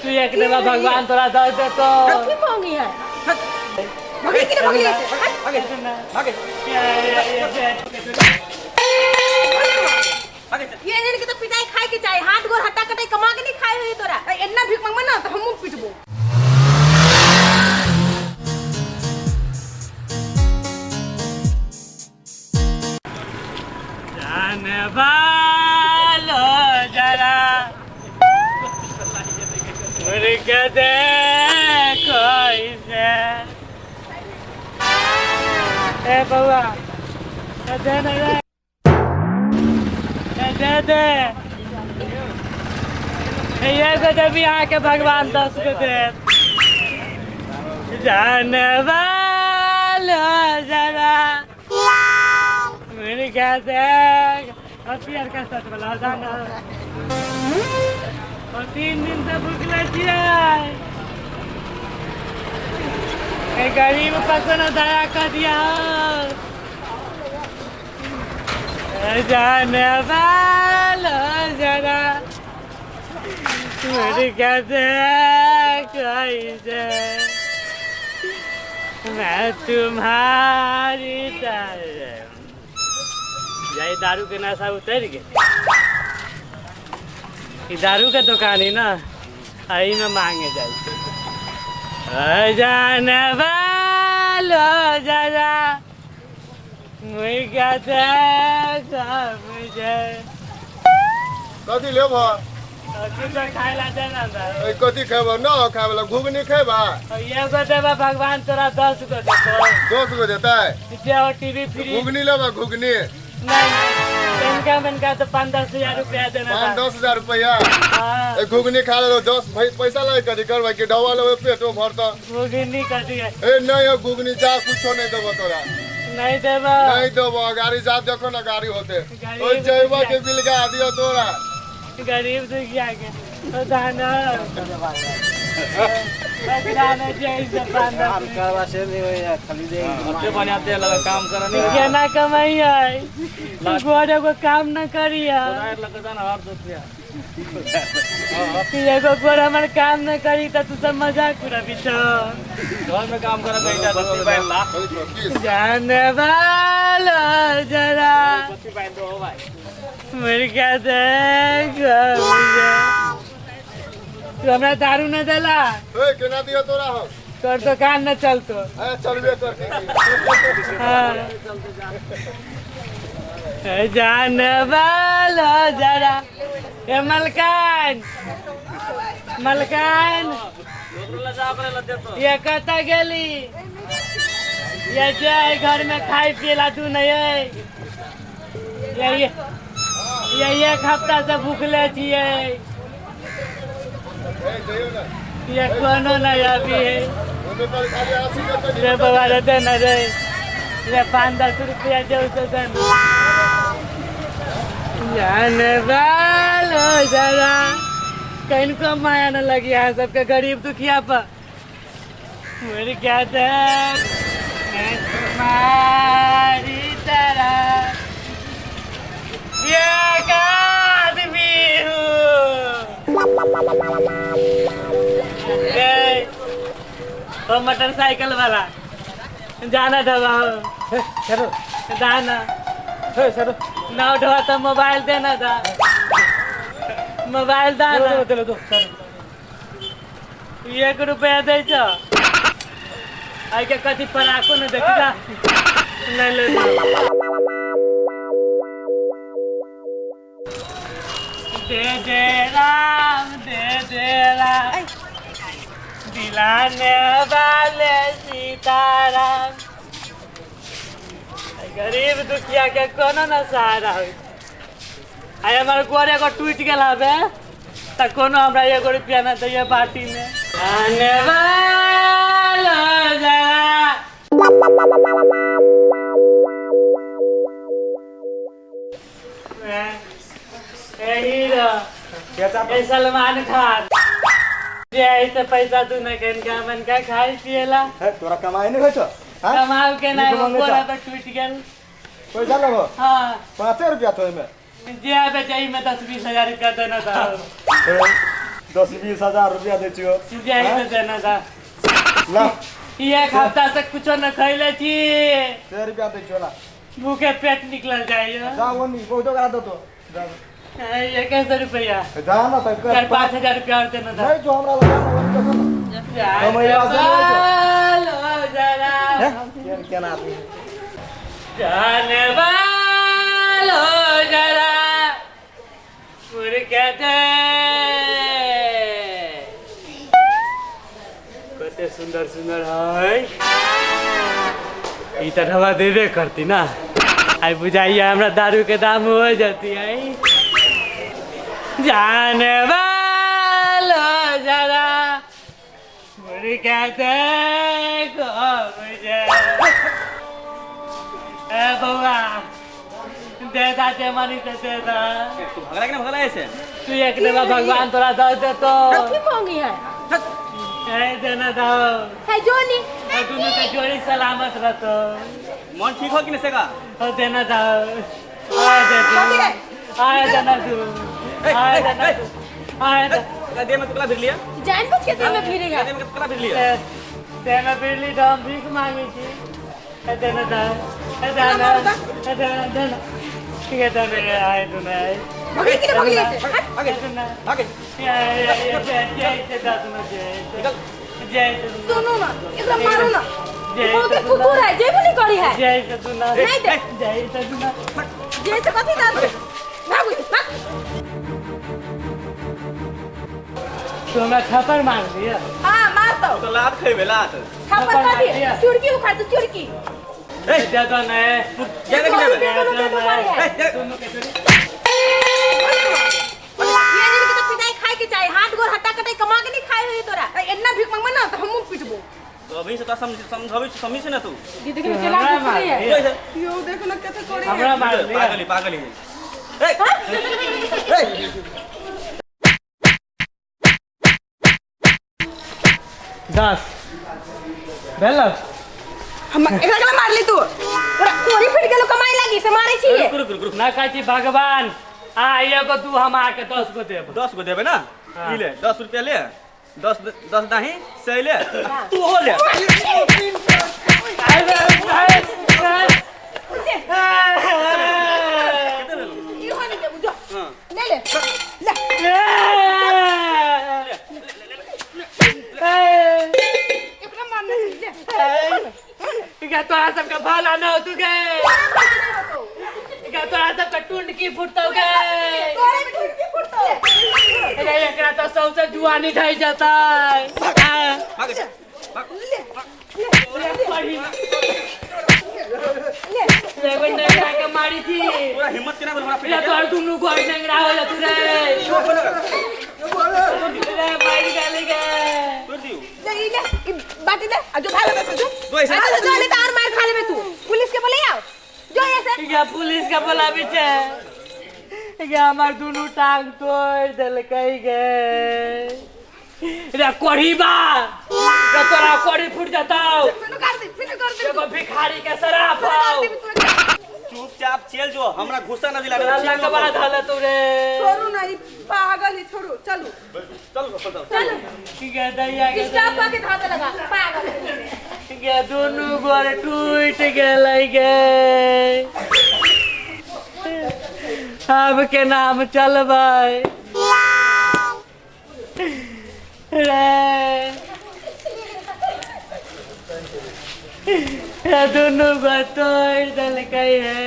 तू एक देवा भगवान तोरा दर्द दे तो की मांगी है भागे कि भागे भागे भागे ये इनके तो पिटाई खाए के चाहिए हाथ गोर हटा कटाई कमा के नहीं खाए हुई तोरा इतना भीख मांगबे ना तो हमहू पिटबो जाने वालो जरा मुझे देखो इसे ए बउआ दे दे ये को जब यहाँ के भगवान 10 को दे जाने वालो जरा मेरी कहते प्यार का सच बोला जाना और 3 दिन से भूख लगी है गरीब पर न दया कर दिया जाने वालो जरा मेरी कहते कैसे मैं तुम्हारी तरह जाए दारू के नशा उतर गए दारू के दुकान है ना आई में मांगे जाए जाने वालो जरा मुझे कहते मुझे कथी लेब खाए ला देना कथी खेब न खाए घुगनी खेबा ये को देबा भगवान तोरा 10 को देतो 10 को देता है टीवी फ्री घुगनी लेबा घुगनी नहीं इनका तो 5-10 हजार रुपया देना 5-10 हजार रुपया घुगनी खा लो 10 पैसा लगे कथी करबा के डवा लेबे पेटो भरता घुगनी कथी है ए नहीं घुगनी जा कुछो नहीं देबो तोरा नहीं देबा नहीं देबो गाड़ी जा देखो ना गाड़ी होते ओइ जइबा के बिल गा दियो तोरा गरीब दुखिया के तो दाना दाना जैसे काम करवा से नहीं होया खाली दे अपने बनाते लगा काम करने क्या ना कमाई है गोरे को काम ना करिया लगता ना 8 रुपया ये को गोरा हमारे काम ना करी तो तू सब मजाक पूरा बिचो घर में काम करा बेटा 25 लाख जाने वालो जरा मेरे क्या देखो तू हमरा दारू न देला ए केना दियो तोरा हो तोर दुकान न चलतो ए चलबे करती जाने वालो जरा ए मलकान ये कता गेली ये जाए घर में खाई पियला तू नहीं है ये 1 हफ्ता से भूखले छिए ये कोनो नहीं अभी है रे बाबा रहते न रे ये 5-10 रुपया दे तो देना जाने वालो जरा कहीं को माया न लगी है सबके गरीब दुखिया पर मेरी क्या देख मैं तुम्हारी तरह एक आदमी हूँ मोटरसाइकिल वाला जाना ढवा चलो दाना ना उठवा तो मोबाइल देना था मोबाइल दाना 1 रुपया दे छो आई के कथी पराको न देखा नहीं ले दे राम दिलाने वाले सीताराम गरीब दुखिया के कोनो न सहारा हो आई हमारे गोरे को टूट गया हवे तो कोनो हमरा 1 रुपया न दिए पार्टी में आने वाला हीरो सलमान खान ऐसे पैसा तू न मन का खाई पिएला तोरा कमाई नहीं होय कमाल के ना बोला पर टूट गेल पैसा लगो हां 5 रुपया तो में जे आबे चाहिए में 10-20 हजार रुपया देना था 10-20 हजार रुपया दे छियो यही तो देना था ला एक हफ्ता से कुछ न खैले छी 100 रुपया दे छियो ला भूखे पेट निकल जाइए जा वो नहीं बहुत करा दो तो जा ये कैसे रुपया जा ना तो 4-5 हजार रुपया और देना था नहीं जो हमरा लगा ना क्या ना आदमी जाने वालो जरा कहते कते सुंदर सुंदर है ई तरह देवे करती ना आई बुझाइए हमरा दारू के दाम हो जाती है जाने वालो जरा कहते बउआ देता ते मनी ते देता तू भगला कि ना भगला ऐसे तू एक देवा भगवान तोरा दे दे तो रखी मांगी है ए देना दो है जोनी और दोनों का जोड़ी सलामत रहतो मन ठीक हो कि नहीं सेगा और देना दो आए दे तू आए देना तू आए देना तू आए दे में कितना फिर लिया जान बुझ के दे में फिरेगा दे में कितना फिर लिया देना बिरली तो हम भीख मांगी थी देना था देना ठीक है देना आए तू ना आए भगली की भगली से आगे देना आगे जय से दादू ना निकल जय से सुनो ना एकरा मारो ना जय वो के कुकुर है जे भी नहीं करी है जय से तू ना नहीं दे जय से तू ना जे से कथी दादू भागो भाग तो मैं खपर मार दिया हां मार दो तो लात खेबे लात खबर का दी चुड़की उखाड़ दो चुड़की ए ज्यादा नहीं क्या देख ले दोनों के जोड़ी ये नहीं कि तो पिटाई खाए के चाहे हाथ गोर हटा कटाई कमा के नहीं खाए हुई तोरा एन्ना भीख मांगबे ना तो हमहु पिटबो तो अभी से तो समझावे समझ से ना तू दीदी के केला कुछ है यो देखो ना कैसे कोड़ी है हमरा मार दिया पागल पागल है ए दस बेलो हम एकरा केला मार ली तू तोरा कोरी फिट गेलो कमाई लागी से मारे छी रुक रुक रुक ना कहती भगवान आ एगो तू हम आके 10 गो देब 10 को देबे ना ई ले 10 रुपया ले 10 नहीं सही ले तू हो ले यो हनी दे बुझो ले ले ले एकरा मारना ले क्या तोरा सबका भाला ना हो तू के क्या तोरा सबका टूंड की फुटतो के तोरे भी ठुकी फुटतो अरे एकरा तो सबसे जुआनी ढाई जाता है भाग जा लेकिन नेंगरा के मारी थी पूरा हिम्मत केना बोल हमरा या तोर दुनु को नेंगरा होला तू रे रे मारी गाली के तोड़ दियो ले ले बाटी ले जो भाला में जो तो ऐसे जो ले तार मार खा ले तू पुलिस के बोले आओ जो ऐसे क्या पुलिस का बोला पीछे क्या हमार दुनु टांग तोड़ दिल कहीं गए रे कोढ़ी बा रे तोरा कोढ़ी फूट जाताओ फिर कर दे एगो भिखारी के शराब पाओ चुपचाप चल जो हमरा गुस्सा न दिला अल्लाह के बाद हले तू रे छोड़ो नहीं पागल ही छोड़ो चलो चल चलो ठीक है दैया के स्टाफ पाके धाते लगा पागल ठीक है दोनों गोर टूट गेलै गे अब के नाम चलबै रे दोनों गोर तोड़ देलकै है